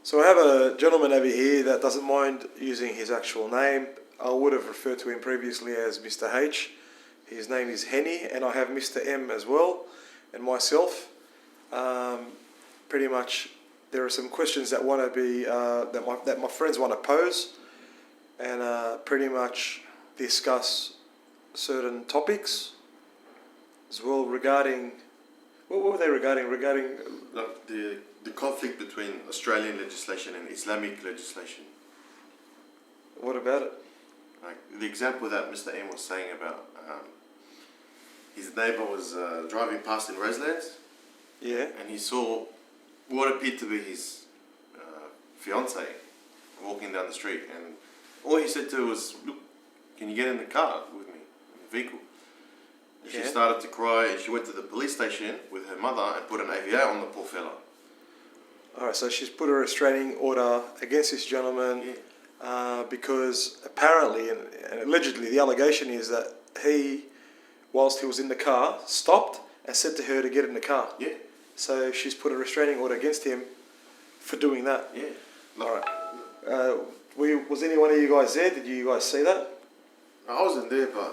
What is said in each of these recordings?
So I have a gentleman over here that doesn't mind using his actual name. I would have referred to him previously as Mr. H. His name is Henny, and I have Mr. M as well, and myself. Pretty much, there are some questions that want to be that my friends want to pose, and pretty much discuss certain topics as well regarding. What were they regarding? Like the conflict between Australian legislation and Islamic legislation. What about it? Like the example that Mr. M was saying about his neighbour was driving past in Roselands. Yeah. And he saw what appeared to be his fiancée walking down the street, and all he said to her was, "Look, can you get in the car with me, in the vehicle?" And she started to cry, and she went to the police station with her mother and put an AVA on the poor fella. Alright, so she's put a restraining order against this gentleman because apparently and allegedly the allegation is that he, whilst he was in the car, stopped and said to her to get in the car. Yeah. So she's put a restraining order against him for doing that. Yeah. Alright. Was any one of you guys there? Did you guys see that? I wasn't there, but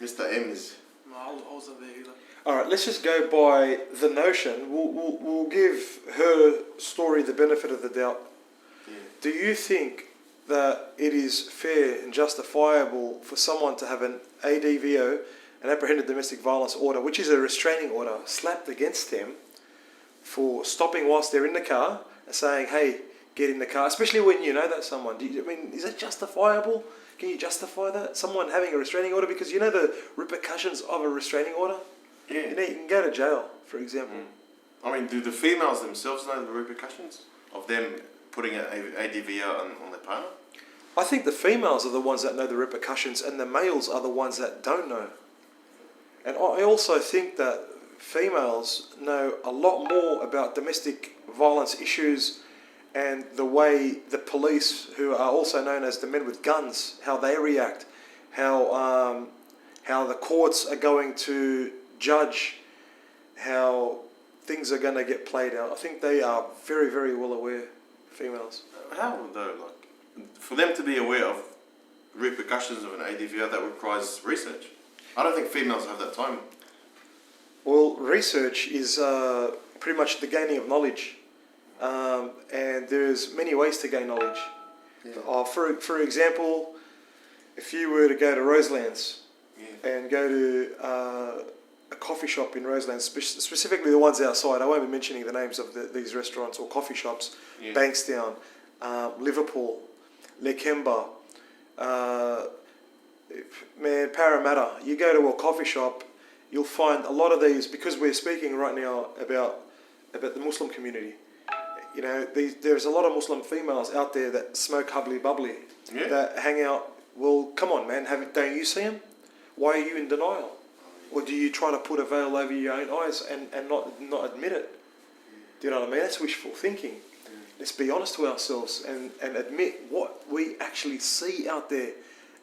Mr. M is... No, I wasn't there either. Alright, let's just go by the notion. We'll give her story the benefit of the doubt. Yeah. Do you think that it is fair and justifiable for someone to have an ADVO, an apprehended domestic violence order, which is a restraining order, slapped against them for stopping whilst they're in the car and saying, hey, get in the car, especially when you know that someone? Is that justifiable? Can you justify that? Someone having a restraining order? Because you know the repercussions of a restraining order? Yeah. You can go to jail, for example. I mean, do the females themselves know the repercussions of them putting an ADVO on their partner? I think the females are the ones that know the repercussions and the males are the ones that don't know. And I also think that females know a lot more about domestic violence issues and the way the police, who are also known as the men with guns, how they react, how the courts are going to judge, how things are going to get played out. I think they are very, very well aware, females. How though? Like, for them to be aware of repercussions of an ADVO, that requires research. I don't think females have that time. Well, research is pretty much the gaining of knowledge, and there's many ways to gain knowledge. Yeah. For example, if you were to go to Roselands and go to a coffee shop in Roselands, specifically the ones outside, I won't be mentioning the names of these restaurants or coffee shops, Bankstown, Liverpool, Lakemba, Parramatta. You go to a coffee shop, you'll find a lot of these, because we're speaking right now about the Muslim community. You know, there's a lot of Muslim females out there that smoke hubbly bubbly, that hang out. Well, come on, man, don't you see them? Why are you in denial? Or do you try to put a veil over your own eyes and not admit it? Do you know what I mean? That's wishful thinking. Let's be honest to ourselves and admit what we actually see out there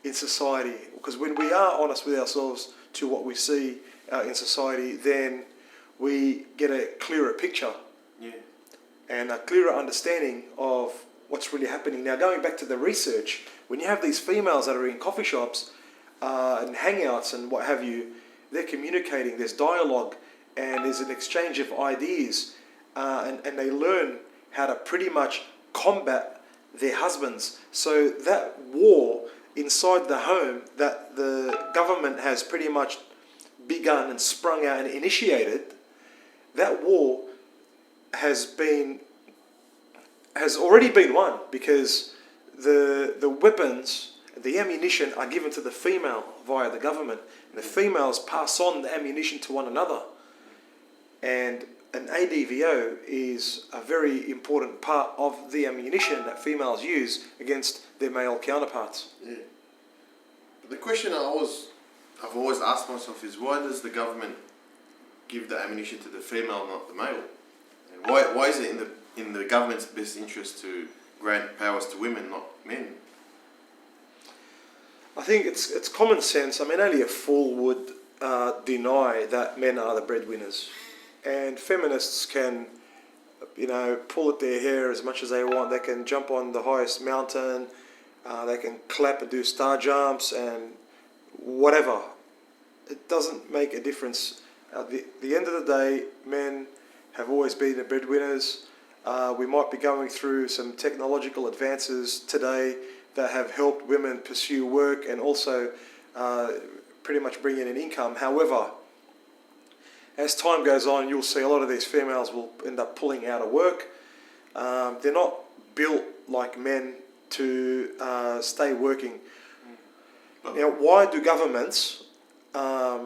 in society. Because when we are honest with ourselves to what we see in society, then we get a clearer picture and a clearer understanding of what's really happening. Now, going back to the research, when you have these females that are in coffee shops and hangouts and what have you, they're communicating, there's dialogue, and there's an exchange of ideas, and they learn how to pretty much combat their husbands. So that war inside the home that the government has pretty much begun and sprung out and initiated, that war has already been won, because the weapons, the ammunition are given to the female via the government, and the females pass on the ammunition to one another. And an ADVO is a very important part of the ammunition that females use against their male counterparts. Yeah. But the question I've always asked myself is, why does the government give the ammunition to the female, not the male? And why is it in the government's best interest to grant powers to women, not men? I think it's common sense. I mean, only a fool would deny that men are the breadwinners. And feminists can pull at their hair as much as they want. They can jump on the highest mountain. They can clap and do star jumps and whatever. It doesn't make a difference. At the end of the day, men have always been the breadwinners. We might be going through some technological advances today that have helped women pursue work and also pretty much bring in an income. However, as time goes on, you'll see a lot of these females will end up pulling out of work. They're not built like men to stay working. Now, why do governments, why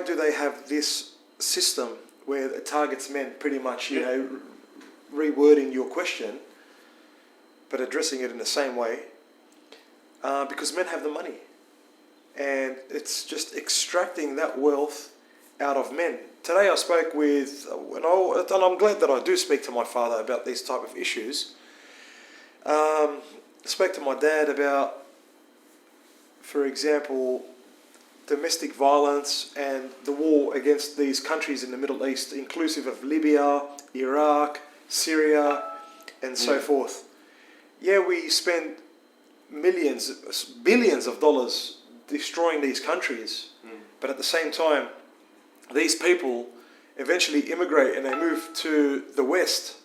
do they have this system where it targets men pretty much, rewording your question, but addressing it in the same way? Because men have the money. And it's just extracting that wealth out of men. Today I spoke with, and I'm glad that I do speak to my father about these type of issues. I spoke to my dad about, for example, domestic violence and the war against these countries in the Middle East, inclusive of Libya, Iraq, Syria, and so forth. Yeah, we spend billions of dollars destroying these countries, but at the same time, these people eventually immigrate and they move to the West.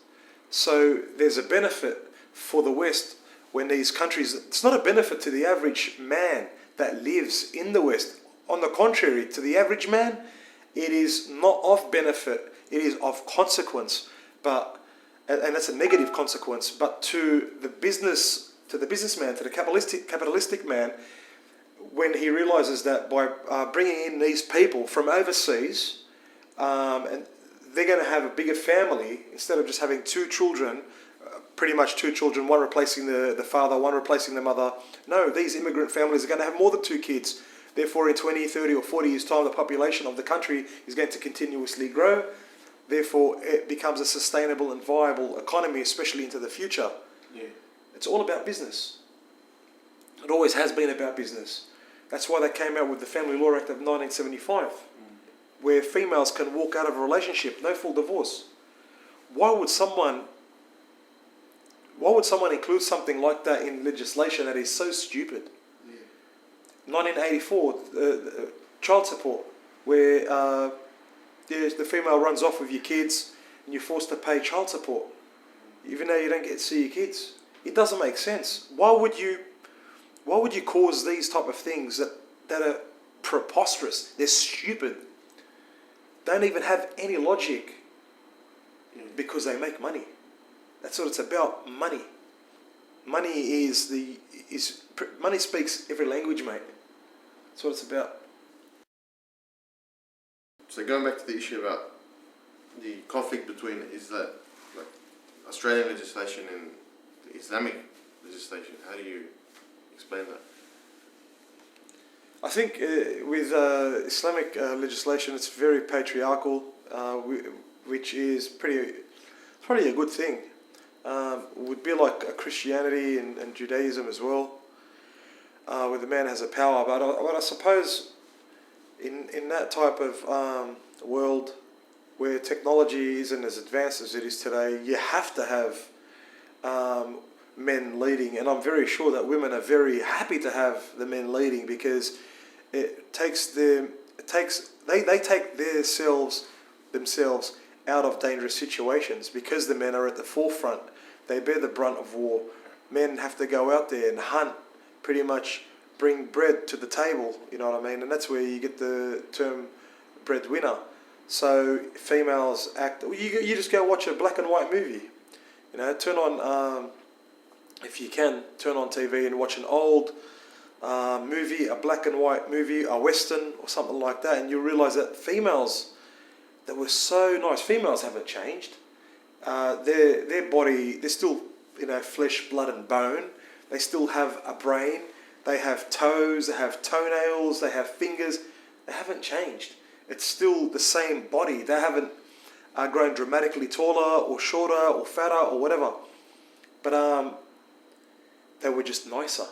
So there's a benefit for the West when these countries, it's not a benefit to the average man that lives in the West. On the contrary, to the average man, it is not of benefit, it is of consequence, and that's a negative consequence. But to the businessman, to the capitalistic man, when he realizes that by bringing in these people from overseas, and they're going to have a bigger family, instead of just having two children, pretty much two children, one replacing the father, one replacing the mother. No, these immigrant families are going to have more than two kids. Therefore, in 20, 30 or 40 years' time, the population of the country is going to continuously grow. Therefore, it becomes a sustainable and viable economy, especially into the future. Yeah. It's all about business. It always has been about business. That's why they came out with the Family Law Act of 1975, where females can walk out of a relationship, no full divorce. Why would someone include something like that in legislation that is so stupid? 1984, child support, where the female runs off with your kids and you're forced to pay child support, even though you don't get to see your kids. It doesn't make sense. Why would you cause these type of things that are preposterous? They're stupid. Don't even have any logic, because they make money. That's what it's about. Money. Money money speaks every language, mate. That's what it's about. So going back to the issue about the conflict between Australian legislation and the Islamic legislation, how do you explain that? I think with Islamic legislation, it's very patriarchal, which is probably a good thing. Would be like Christianity and Judaism as well, where the man has a power. But I suppose in that type of world where technology isn't as advanced as it is today, you have to have men leading, and I'm very sure that women are very happy to have the men leading, because they take themselves out of dangerous situations, because the men are at the forefront. They bear the brunt of war. Men have to go out there and hunt, pretty much bring bread to the table, you know what I mean? And that's where you get the term breadwinner. So females act, you just go watch a black and white movie. Turn on, if you can, turn on TV and watch an old movie, a black and white movie, a western or something like that, and you'll realise that females that were so nice, females haven't changed. Their body, they're still, flesh, blood and bone. They still have a brain. They have toes, they have toenails, they have fingers. They haven't changed. It's still the same body. They haven't grown dramatically taller or shorter or fatter or whatever. But they were just nicer,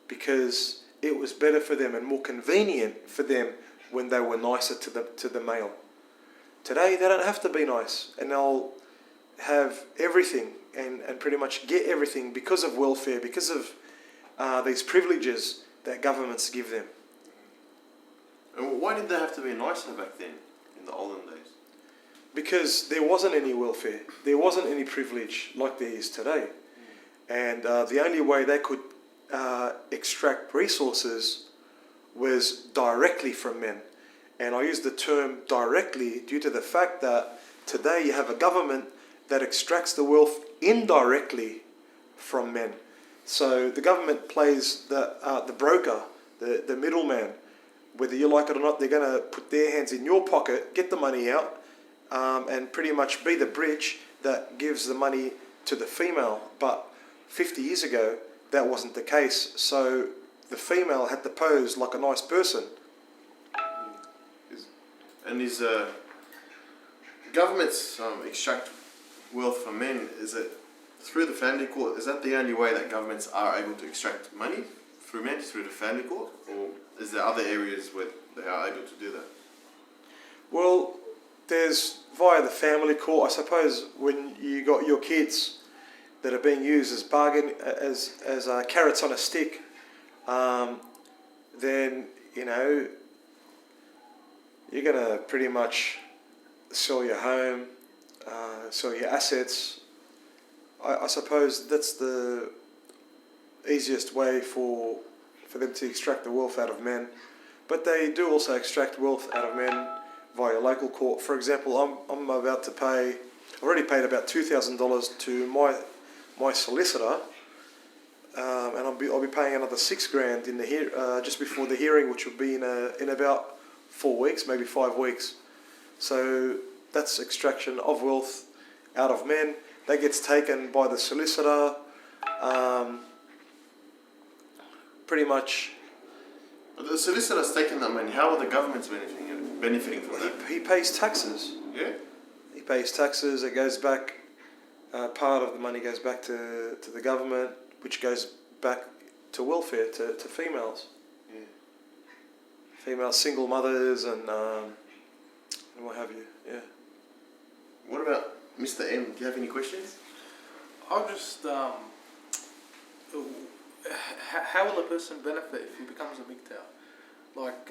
because it was better for them and more convenient for them when they were nicer to the male. Today they don't have to be nice, and they'll have everything and pretty much get everything because of welfare, because of these privileges that governments give them. And why did they have to be nicer back then, in the olden days? Because there wasn't any welfare, there wasn't any privilege like there is today. And the only way they could extract resources was directly from men. And I use the term directly due to the fact that today you have a government that extracts the wealth indirectly from men. So the government plays the broker, the middleman. Whether you like it or not, they're going to put their hands in your pocket, get the money out, and pretty much be the bridge that gives the money to the female. But 50 years ago, that wasn't the case. So the female had to pose like a nice person. And is governments extract wealth from men? Is it through the family court? Is that the only way that governments are able to extract money through men, through the family court? Or is there other areas where they are able to do that? Well, there's via the family court. I suppose when you got your kids that are being used as as carrots on a stick, then you're going to pretty much sell your home, sell your assets. I suppose that's the easiest way for them to extract the wealth out of men. But they do also extract wealth out of men via local court. For example, I'm about to pay, I've already paid about $2,000 to my solicitor, and I'll be paying another $6,000 in the just before the hearing, which will be in about 4 weeks, maybe 5 weeks. So that's extraction of wealth out of men. That gets taken by the solicitor. Pretty much. But the solicitor's taking that money. How are the governments benefiting from that? He pays taxes. Yeah. He pays taxes. It goes back. Part of the money goes back to the government, which goes back to welfare to females. Yeah. Female single mothers and what have you. Yeah. What about Mr. M? Do you have any questions? I'll just, how will a person benefit if he becomes a MGTOW? Like,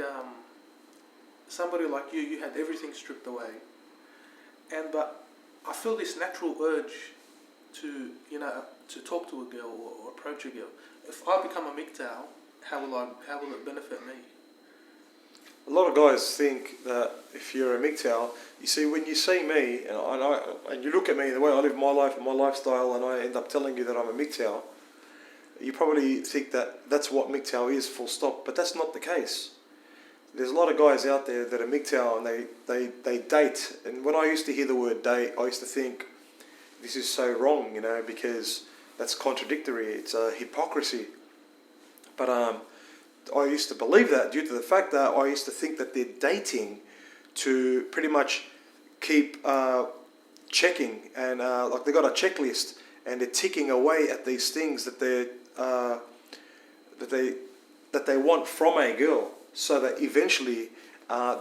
somebody like you had everything stripped away. But I feel this natural urge to talk to a girl or approach a girl. If I become a MGTOW, how will it benefit me? A lot of guys think that if you're a MGTOW, you see, when you see me and you look at me, the way I live my life and my lifestyle, and I end up telling you that I'm a MGTOW, you probably think that that's what MGTOW is, full stop. But that's not the case. There's a lot of guys out there that are MGTOW and they date. And when I used to hear the word date, I used to think, this is so wrong, because that's contradictory. It's a hypocrisy. But I used to believe that due to the fact that I used to think that they're dating to pretty much keep checking, and like they got a checklist and they're ticking away at these things that they want from a girl, so that eventually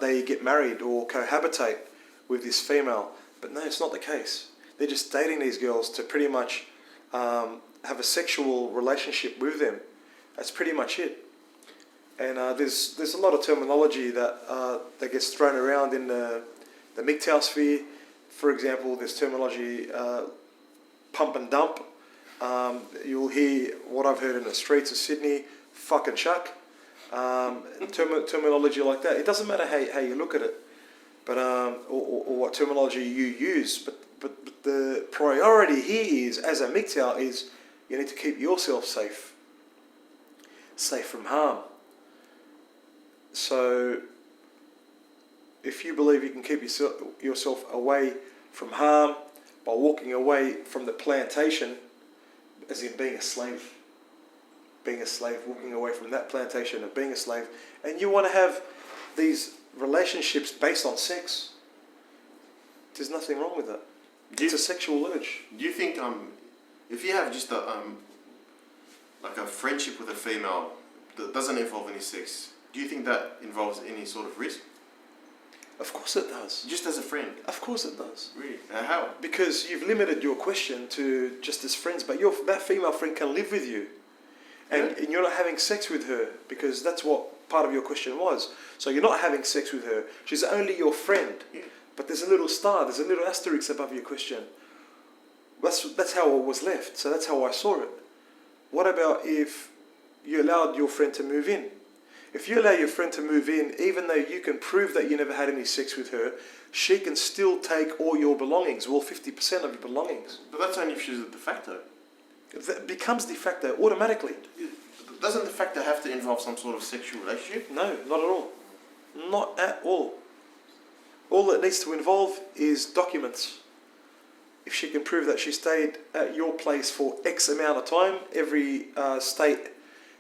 they get married or cohabitate with this female. But no, it's not the case. They're just dating these girls to pretty much have a sexual relationship with them. That's pretty much it. And there's a lot of terminology that gets thrown around in the MGTOW sphere. For example, there's terminology pump and dump. You'll hear what I've heard in the streets of Sydney, fuck and chuck. Terminology like that. It doesn't matter how you look at it, but or what terminology you use. But the priority here is, as a MGTOW, is you need to keep yourself safe from harm. So if you believe you can keep yourself away from harm by walking away from the plantation, as in being a slave, walking away from that plantation of being a slave, and you want to have these relationships based on sex, there's nothing wrong with that. It's a sexual urge. Do you think if you have just a friendship with a female that doesn't involve any sex, do you think that involves any sort of risk? Of course it does. Just as a friend? Of course it does. Really? How? Because you've limited your question to just as friends, but that female friend can live with you. And you're not having sex with her, because that's what part of your question was. So you're not having sex with her. She's only your friend. Yeah. But there's a little star, there's a little asterisk above your question. That's how it was left. So that's how I saw it. What about if you allowed your friend to move in? If you allow your friend to move in, even though you can prove that you never had any sex with her, she can still take all your belongings, well, 50% of your belongings. But that's only if she's a de facto. That becomes de facto automatically. Doesn't de facto have to involve some sort of sexual relationship? No, not at all. Not at all. All it needs to involve is documents. If she can prove that she stayed at your place for X amount of time, every state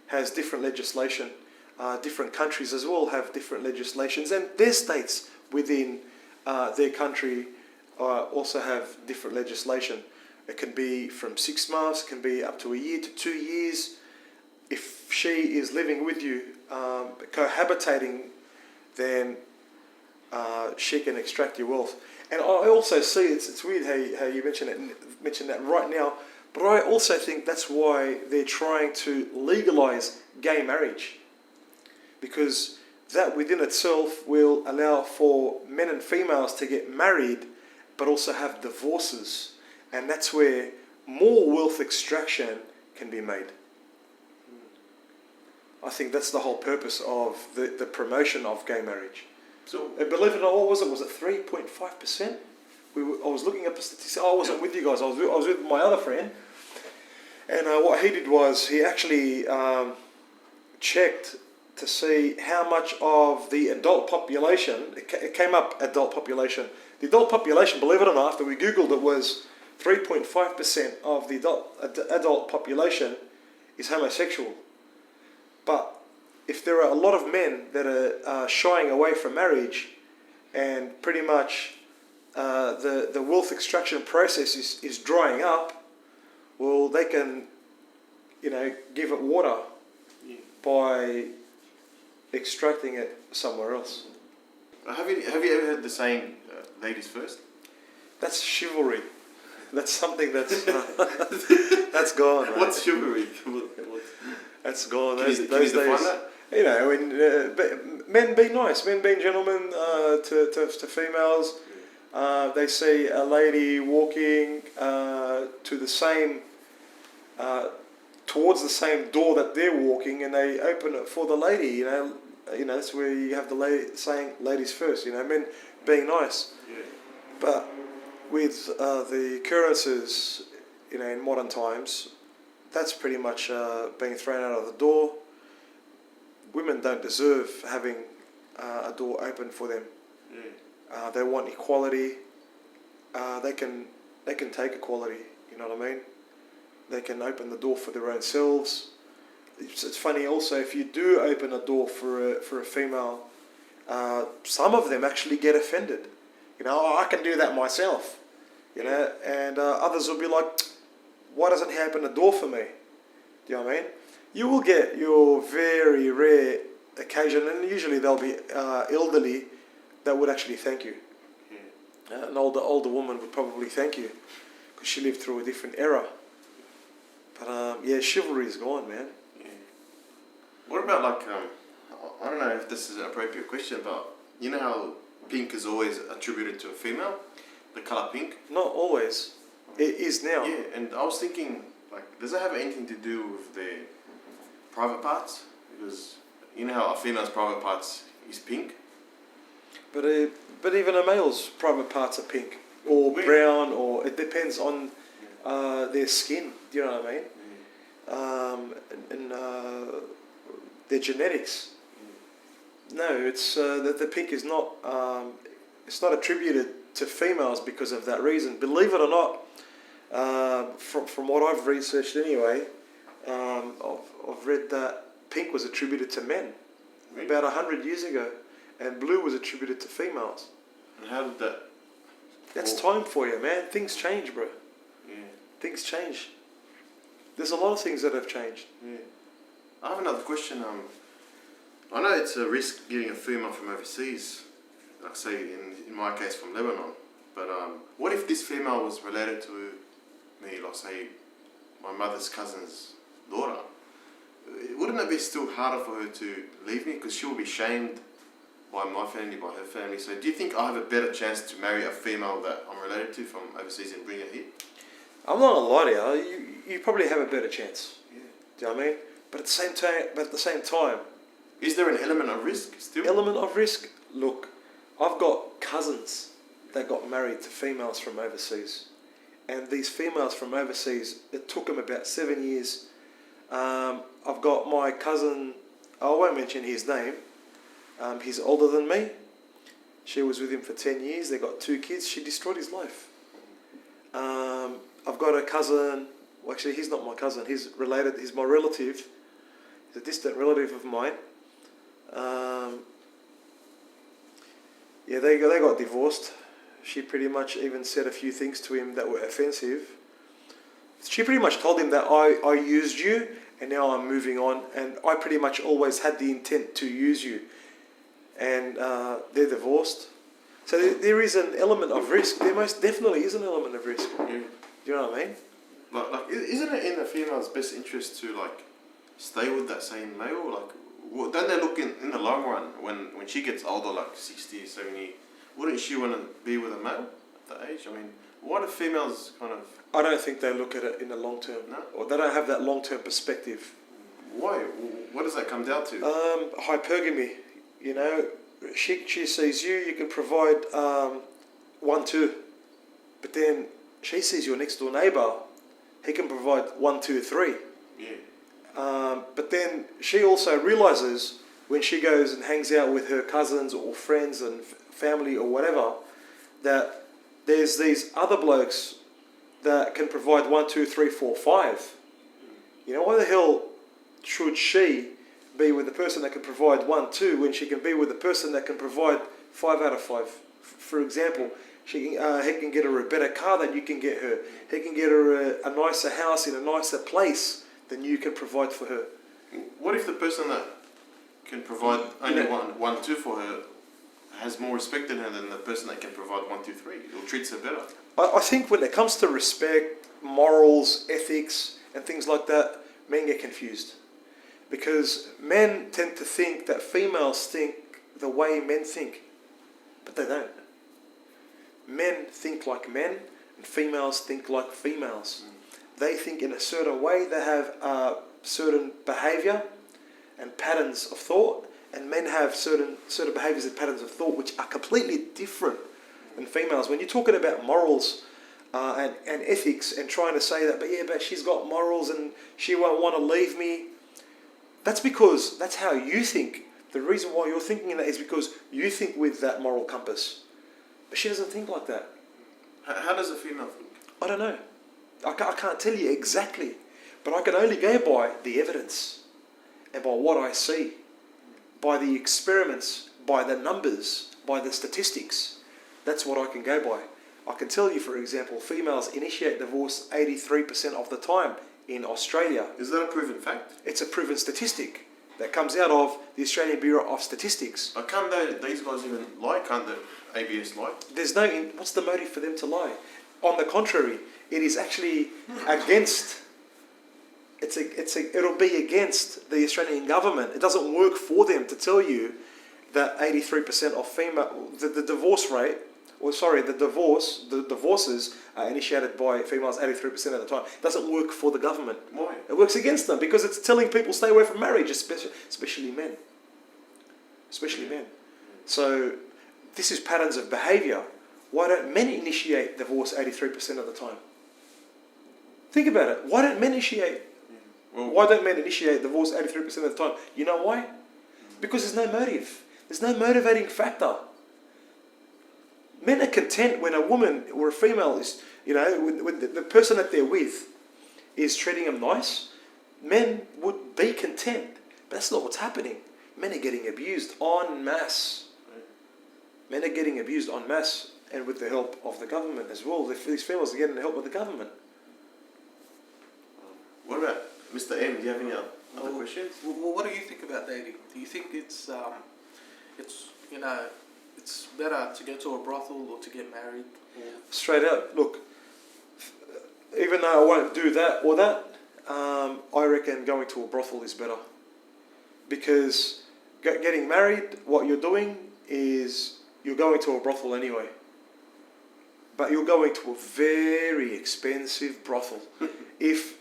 has different legislation. Different countries as well have different legislations, and their states within their country also have different legislation. It can be from 6 months, it can be up to a year to 2 years. If she is living with you, cohabitating, then she can extract your wealth. And I also see, it's weird how you mention that right now, but I also think that's why they're trying to legalize gay marriage. Because that within itself will allow for men and females to get married, but also have divorces. And that's where more wealth extraction can be made. I think that's the whole purpose of the promotion of gay marriage. So, And believe it or not, what was it? Was it 3.5%? I was looking at the statistics. I wasn't with you guys. I was with my other friend. And what he did was he actually checked to see how much of the adult population, it came up adult population. The adult population, believe it or not, after we Googled it, was 3.5% of the adult population is homosexual. But if there are a lot of men that are shying away from marriage, and pretty much the wealth extraction process is drying up, well, they can, give it water by extracting it somewhere else. have you ever heard the saying, ladies first? That's chivalry. That's something that's that's gone. Right? What's chivalry? That's gone. Can Those you days. define that? When men be nice, men being gentlemen to females. They see a lady walking to the same, towards the same door that they're walking, and they open it for the lady. That's where you have the lady saying "ladies first." Men being nice. Yeah. But with the occurrences, in modern times, that's pretty much being thrown out of the door. Women don't deserve having a door open for them. Yeah. They want equality. They can take equality. You know what I mean? They can open the door for their own selves. It's funny also, if you do open a door for a female, some of them actually get offended. I can do that myself. And others will be like, why doesn't he open the door for me? Do you know what I mean? You will get your very rare occasion, and usually they'll be elderly, that would actually thank you. Yeah. An older woman would probably thank you because she lived through a different era. But chivalry is gone, man. Yeah. What about I don't know if this is an appropriate question, but you know how pink is always attributed to a female, the color pink? Not always. It is now. Yeah, and I was thinking, does it have anything to do with their private parts? Because you know how a female's private parts is pink? But even a male's private parts are pink or brown, or it depends on their skin. Do you know what I mean? And their genetics. No, it's the pink is not. It's not attributed to females because of that reason. Believe it or not, from what I've researched anyway, I've read that pink was attributed to men about 100 years ago, and blue was attributed to females. And how did that? That's time for you, man. Things change, bro. Yeah. Things change. There's a lot of things that have changed. Yeah. I have another question. I know it's a risk getting a female from overseas. like say in my case from Lebanon. But what if this female was related to me, like say my mother's cousin's daughter? Wouldn't it be still harder for her to leave me because she'll be shamed by my family, by her family? So do you think I have a better chance to marry a female that I'm related to from overseas and bring her here? I'm not gonna lie to you. You probably have a better chance. Yeah. Do you know what I mean? But at the same time, Is there an element of risk still? element of risk. Look, I've got cousins that got married to females from overseas, and these females from overseas, it took them about 7 years. I've got my cousin. I won't mention his name. He's older than me. She was with him for 10 years. They got 2 kids. She destroyed his life. I've got a cousin. Well, actually, he's not my cousin. He's related. He's my relative. He's a distant relative of mine. Yeah, they got divorced. She pretty much even said a few things to him that were offensive. She pretty much told him that I used you and now I'm moving on, and I pretty much always had the intent to use you. And they're divorced. So there is an element of risk. There most definitely is an element of risk. Yeah. Do you know what I mean? Like, isn't it in the female's best interest to like stay with that same male? Like, don't they look in the long run when she gets older, like 60, 70, wouldn't she want to be with a male at that age? I mean, why do females kind of... I don't think they look at it in the long term. No? Or they don't have that long term perspective. Why? What does that come down to? Hypergamy. You know, she sees you can provide 1, 2. But then she sees your next door neighbour, he can provide 1, 2, 3. Yeah. But then she also realises when she goes and hangs out with her cousins or friends and family or whatever, that there's these other blokes that can provide 1, 2, 3, 4, 5. You know, why the hell should she be with the person that can provide 1, 2 when she can be with the person that can provide 5 out of 5? For example, he can get her a better car than you can get her. He can get her a nicer house in a nicer place than you can provide for her. What if the person that can provide only 1, 2 for her has more respect in her than the person that can provide 1, 2, 3? Or treats her better? I think when it comes to respect, morals, ethics, and things like that, men get confused. Because men tend to think that females think the way men think. But they don't. Men think like men, and females think like females. They think in a certain way, they have certain behaviour and patterns of thought, and men have certain behaviours and patterns of thought which are completely different than females. When you're talking about morals and ethics and trying to say that, but she's got morals and she won't want to leave me, that's because that's how you think. The reason why you're thinking that is because you think with that moral compass. But she doesn't think like that. How does a female think? I don't know. I can't tell you exactly. But I can only go by the evidence and by what I see, by the experiments, by the numbers, by the statistics. That's what I can go by. I can tell you, for example, females initiate divorce 83% of the time in Australia. Is that a proven fact? It's a proven statistic that comes out of the Australian Bureau of Statistics. Can't these guys even lie? Can't the ABS lie? There's no... What's the motive for them to lie? On the contrary, it is actually against... It'll be against the Australian government. It doesn't work for them to tell you that 83% of female... The divorce rate... the divorces are initiated by females 83% of the time. It doesn't work for the government. Why? It works against them because it's telling people stay away from marriage, especially men. Especially men. So this is patterns of behaviour. Why don't men initiate divorce 83% of the time? Think about it. Why don't men initiate? Well, Why don't men initiate divorce 83% of the time? You know why? Because there's no motive. There's no motivating factor. Men are content when a woman or a female is, when the person that they're with is treating them nice. Men would be content. But that's not what's happening. Men are getting abused en masse. Men are getting abused en masse, and with the help of the government as well. These females are getting the help of the government. What about Mr. M? Do you have any other questions? Well, what do you think about dating? Do you think it's it's better to go to a brothel or to get married. Or Straight out, look, even though I won't do that or that, I reckon going to a brothel is better. Because getting married, what you're doing is you're going to a brothel anyway. But you're going to a very expensive brothel. If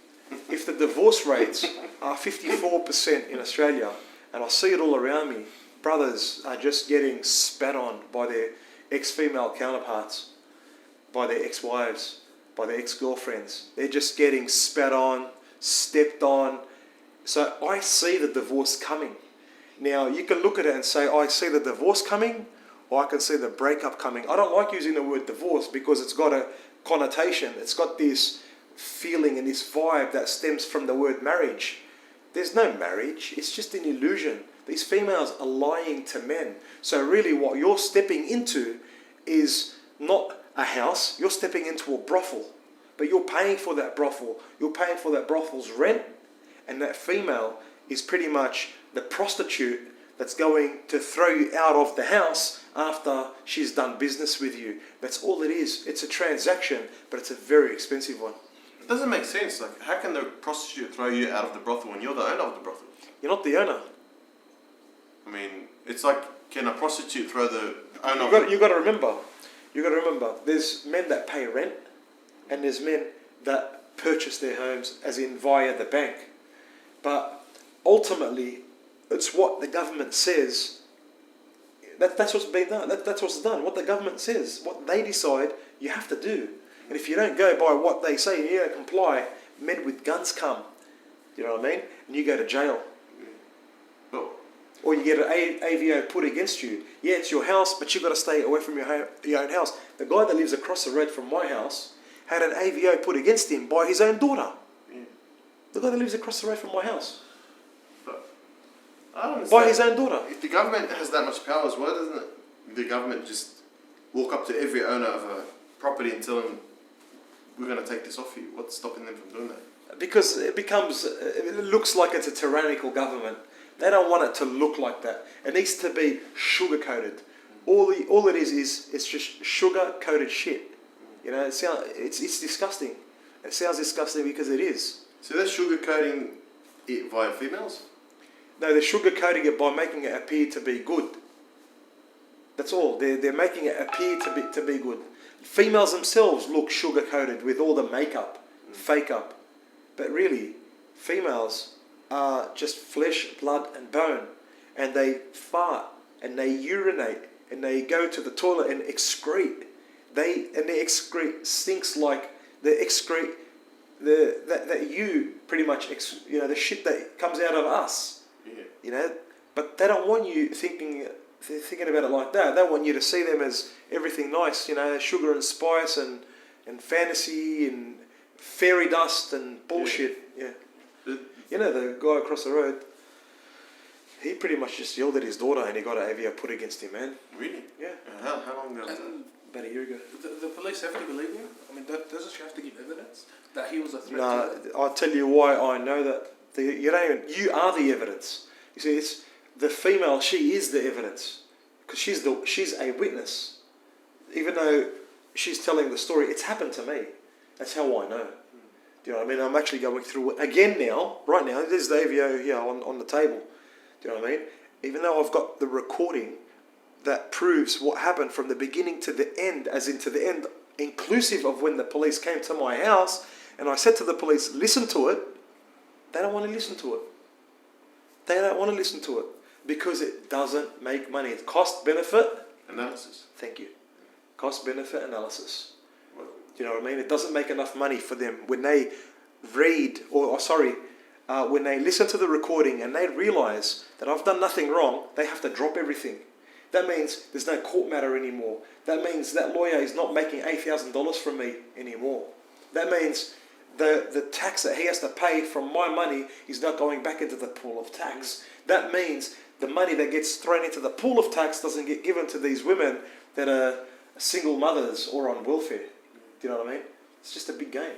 the divorce rates are 54% in Australia, and I see it all around me, brothers are just getting spat on by their ex-female counterparts, by their ex-wives, by their ex-girlfriends. They're just getting spat on, stepped on. So I see the divorce coming. Now, you can look at it and say, I see the divorce coming, or I can see the breakup coming. I don't like using the word divorce because it's got a connotation. It's got this feeling and this vibe that stems from the word marriage. There's no marriage. It's just an illusion. These females are lying to men. So really what you're stepping into is not a house. You're stepping into a brothel. But you're paying for that brothel. You're paying for that brothel's rent. And that female is pretty much the prostitute that's going to throw you out of the house after she's done business with you. That's all it is. It's a transaction, but it's a very expensive one. It doesn't make sense. Like, how can the prostitute throw you out of the brothel when you're the owner of the brothel? You're not the owner. I mean, it's like, can a prostitute throw the owner? You got to remember. There's men that pay rent, and there's men that purchase their homes, as in via the bank. But ultimately, it's what the government says. That's what's been done. That's what's done. What the government says, what they decide, you have to do. And if you don't go by what they say, and you don't comply, men with guns come. You know what I mean? And you go to jail. Well, Or you get an AVO put against you. Yeah, it's your house, but you've got to stay away from your own house. The guy that lives across the road from my house had an AVO put against him by his own daughter. yeah. The guy that lives across the road from my house. But I don't understand. By his own daughter. If the government has that much power as well, doesn't it? The government just walk up to every owner of a property and tell them, we're going to take this off you. What's stopping them from doing that? Because it looks like it's a tyrannical government. They don't want it to look like that. It needs to be sugar-coated. All it is it's just sugar-coated shit. You know, it's disgusting. It sounds disgusting because it is. So they're sugarcoating it via females? No, they're sugar-coating it by making it appear to be good. That's all. They're making it appear to be good. Females themselves look sugar-coated with all the makeup, fake up. But really, females are just flesh, blood and bone. And they fart and they urinate and they go to the toilet and excrete. Their excrete stinks like the excrete that you pretty much, the shit that comes out of us. Yeah. You know, but they don't want you thinking about it like that. They want you to see them as everything nice, you know, sugar and spice and fantasy and fairy dust and bullshit. Yeah. You know, the guy across the road, he pretty much just yelled at his daughter and he got an AVO put against him, man. Really? Yeah. How long ago was that? About a year ago. the police have to believe him? I mean, doesn't she have to give evidence that he was a threat? No, I'll tell you why I know that. You are the evidence. You see, it's the female. She is the evidence because she's a witness. Even though she's telling the story, it's happened to me. That's how I know. Do you know what I mean? I'm actually going through it again now. Right now, there's the AVO here on the table. Do you know what I mean? Even though I've got the recording that proves what happened from the beginning to the end, as in to the end, inclusive of when the police came to my house, and I said to the police, listen to it. They don't want to listen to it. They don't want to listen to it because it doesn't make money. It's cost-benefit analysis. Thank you. Cost-benefit analysis. Do you know what I mean? It doesn't make enough money for them when they read, when they listen to the recording and they realise that I've done nothing wrong, they have to drop everything. That means there's no court matter anymore. That means that lawyer is not making $8,000 from me anymore. That means the tax that he has to pay from my money is not going back into the pool of tax. That means the money that gets thrown into the pool of tax doesn't get given to these women that are single mothers or on welfare. Do you know what I mean? It's just a big game.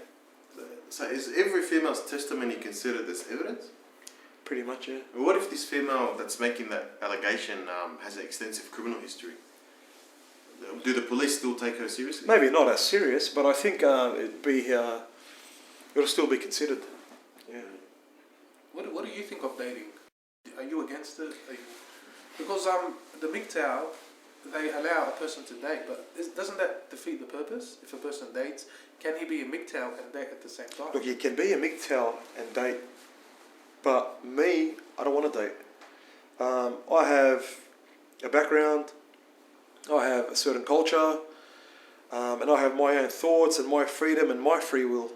So is every female's testimony considered as evidence? Pretty much, yeah. What if this female that's making that allegation has an extensive criminal history? do the police still take her seriously? Maybe not as serious, but I think it'll still be considered. Yeah. What do you think of dating? Are you against it? Because the MGTOW, they allow a person to date, but doesn't that defeat the purpose? If a person dates, can he be a MGTOW and date at the same time? Look, you can be a MGTOW and date, but me, I don't want to date. I have a background, I have a certain culture, and I have my own thoughts and my freedom and my free will.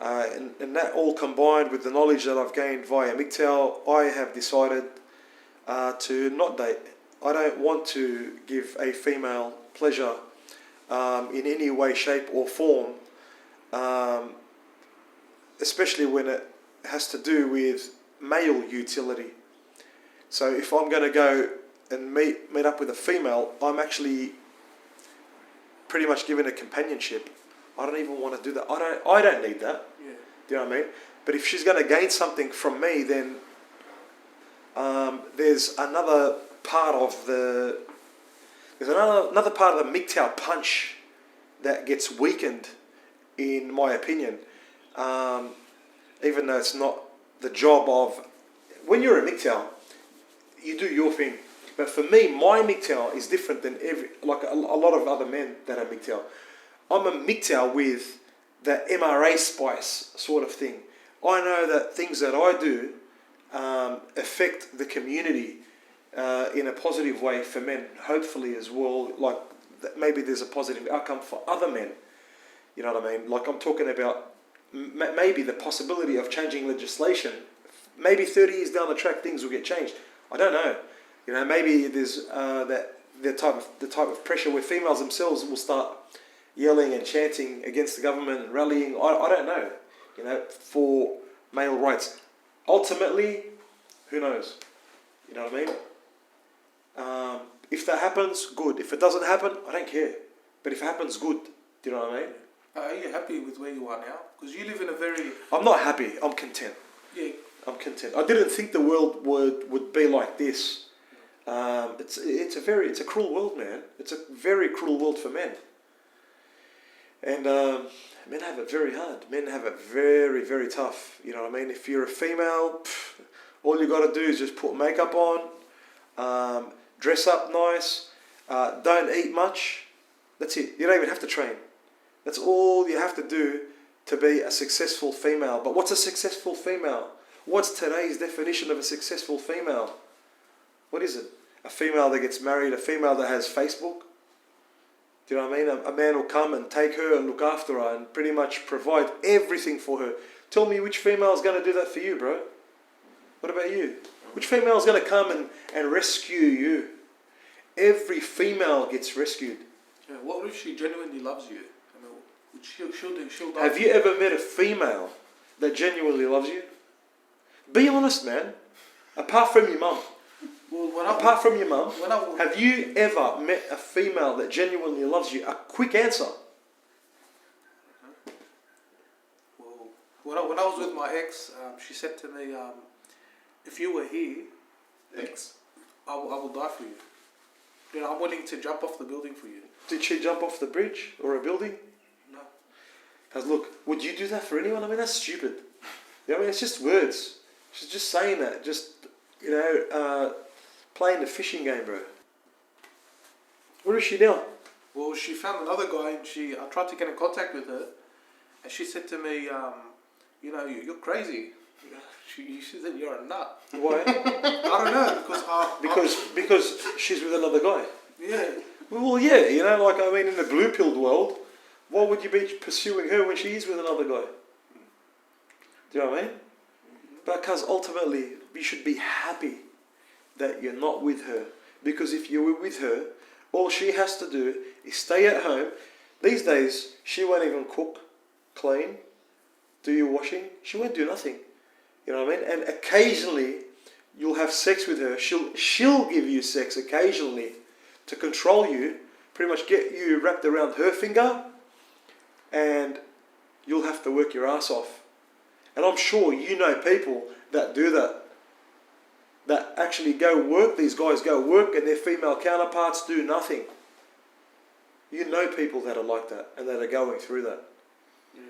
And that all combined with the knowledge that I've gained via MGTOW, I have decided to not date. I don't want to give a female pleasure in any way, shape or form, especially when it has to do with male utility. So if I'm going to go and meet up with a female, I'm actually pretty much giving a companionship. I don't even want to do that. I don't need that. Yeah. Do you know what I mean? But if she's going to gain something from me, then there's another part of the MGTOW punch that gets weakened, in my opinion. Even though it's not the job of, when you're a MGTOW, you do your thing. But for me, my MGTOW is different than a lot of other men that are MGTOW. I'm a MGTOW with the MRA spice sort of thing. I know that things that I do affect the community in a positive way for men, hopefully as well. Like maybe there's a positive outcome for other men. You know what I mean? Like I'm talking about maybe the possibility of changing legislation. Maybe 30 years down the track things will get changed. I don't know. You know, maybe there's the type of pressure where females themselves will start yelling and chanting against the government and rallying. I don't know. You know, for male rights. Ultimately, who knows? You know what I mean? If that happens, good. If it doesn't happen, I don't care. But if it happens, good. Do you know what I mean? Are you happy with where you are now? Because you live in a very... I'm not happy. I'm content. Yeah. I'm content. I didn't think the world would be like this. It's a cruel world, man. It's a very cruel world for men. And men have it very hard. Men have it very, very tough. You know what I mean? If you're a female, all you got to do is just put makeup on, dress up nice, don't eat much. That's it. You don't even have to train. That's all you have to do to be a successful female. But what's a successful female? What's today's definition of a successful female? What is it? A female that gets married, a female that has Facebook? Do you know what I mean? A man will come and take her and look after her and pretty much provide everything for her. Tell me which female is going to do that for you, bro? What about you? Which female is going to come and rescue you? Every female gets rescued. Yeah, what if she genuinely loves you? I mean, she'll die. Have you ever met a female that genuinely loves you? Be honest, man. Apart from your mum. Well, Apart from your mum, have you ever met a female that genuinely loves you? A quick answer. Well, when I was with my ex, she said to me, if you were here, Ex. I will die for you. You know, I'm willing to jump off the building for you. Did she jump off the bridge or a building? No. Because look, would you do that for anyone? I mean, that's stupid. You know, I mean, it's just words. She's just saying that. Just, you know, playing the fishing game, bro. Where is she now? Well, she found another guy, and I tried to get in contact with her, and she said to me, you know, you're crazy. She said you're a nut. Why? I don't know, because she's with another guy. Yeah. Well, yeah, you know, like, I mean, in the blue-pilled world, why would you be pursuing her when she is with another guy? Do you know what I mean? Because ultimately, you should be happy that you're not with her. Because if you were with her, all she has to do is stay at home. These days, she won't even cook, clean, do your washing. She won't do nothing. You know what I mean? And occasionally, you'll have sex with her. She'll give you sex occasionally to control you, pretty much get you wrapped around her finger, and you'll have to work your ass off. And I'm sure you know people that do that. That actually go work. These guys go work and their female counterparts do nothing. You know people that are like that and that are going through that. Yeah.